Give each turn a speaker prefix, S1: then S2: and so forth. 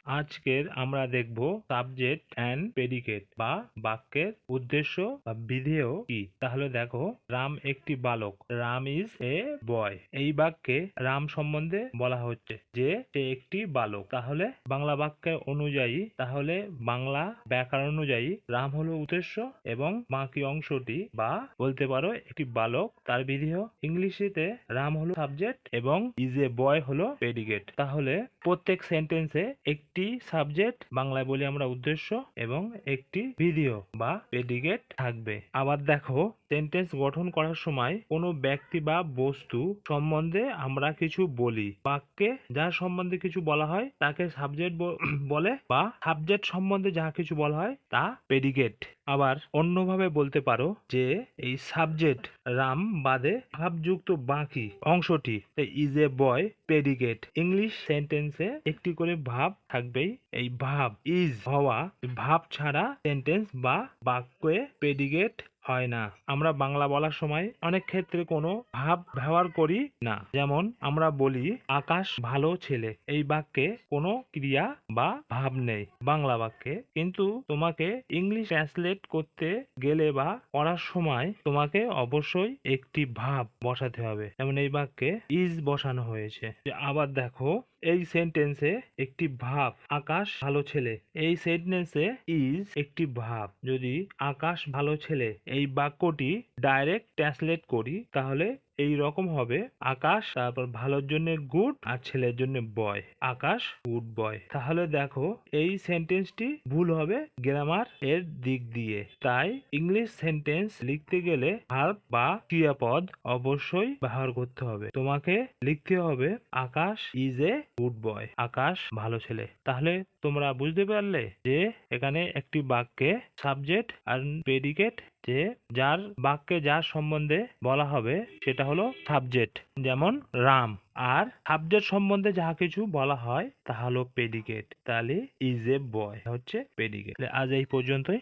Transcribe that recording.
S1: আজকের আমরা দেখব সাবজেক্ট অ্যান্ড প্রেডিকেট বা বাক্যের উদ্দেশ্য বা বিধেয় কি। তাহলে দেখো, রাম একটি বালক, রাম ইজ এ বয়। এই বাক্যে রাম সম্বন্ধে বলা হচ্ছে যে সে একটি বালক। তাহলে বাংলা বাক্যের অনুযায়ী, তাহলে বাংলা ব্যাকরণ অনুযায়ী রাম হলো উদ্দেশ্য এবং বাকি অংশটি বা বলতে পারো একটি বালক তার বিধেয়। ইংলিশেতে রাম হলো সাবজেক্ট এবং ইজ এ বয় হলো প্রেডিকেট। তাহলে প্রত্যেক সেন্টেন্সে একটি সাবজেক্ট, বাংলায় বলি আমরা উদ্দেশ্য, এবং একটি বিধেয় বা প্রেডিকেট থাকবে। আবার দেখো, সেন্টেন্স গঠন করার সময় কোনো ব্যক্তি বা বস্তু সম্বন্ধে আমরা কিছু বলি। বাক্যে যার সম্বন্ধে কিছু বলা হয় তাকে সাবজেক্ট বলে, বা সাবজেক্ট সম্বন্ধে যা কিছু বলা হয় তা প্রেডিকেট। আবার অন্যভাবে বলতে পারো যে এই সাবজেক্ট রাম বাদে ভাবযুক্ত বাকি অংশটি is a boy predicate. English সেন্টেন্সে একটি করে ভাব থাকবেই। এই ভাব ইজ হওয়া, ভাব ছাড়া সেন্টেন্স বা বাক্যে প্রেডিকেট হয় না। আমরা বাংলা বলার সময় অনেক ক্ষেত্রে কোনো ভাব ব্যবহার করি না। যেমন আমরা বলি আকাশ ভালো ছেলে, এই বাক্যে কোনো ক্রিয়া বা ভাব নেই বাংলা বাক্যে, কিন্তু তোমাকে ইংলিশ ট্রান্সলেট করতে গেলে বা পড়ার সময় তোমাকে অবশ্যই একটি ভাব বসাতে হবে। যেমন এই বাক্যে ইজ বসানো হয়েছে। আবার দেখো, এই সেন্টেন্সে একটি ভাব আকাশ ভালো ছেলে, এই সেন্টেন্সে ইজ একটি ভাব। যদি আকাশ ভালো ছেলে এই বাক্যটি ডাইরেক্ট ট্রান্সলেট করি তাহলে এই রকম হবে, আকাশ তারপর ভালোর জন্য গুড আর ছেলের জন্য বয়, আকাশ গুড বয়। তাহলে দেখো, এই সেন্টেন্সটি ভুল হবে গ্রামার এর দিক দিয়ে। তাই ইংলিশ সেন্টেন্স লিখতে গেলে ভার্ব বা ক্রিয়াপদ অবশ্যই ব্যবহার করতে হবে। তোমাকে লিখতে হবে আকাশ ইজ এ গুড বয়, আকাশ ভালো ছেলে। তাহলে তোমরা বুঝতে পারলে যে এখানে একটি বাক্যে সাবজেক্ট আর প্রেডিকেট, যে যার বাক্যে যার সম্বন্ধে বলা হবে সেটা হলো সাবজেক্ট, যেমন রাম, আর সাবজেক্ট সম্বন্ধে যা কিছু বলা হয় তা হলো প্রেডিকেট। তাহলে ইজ এ বয় হচ্ছে প্রেডিকেট। আজ এই পর্যন্তই।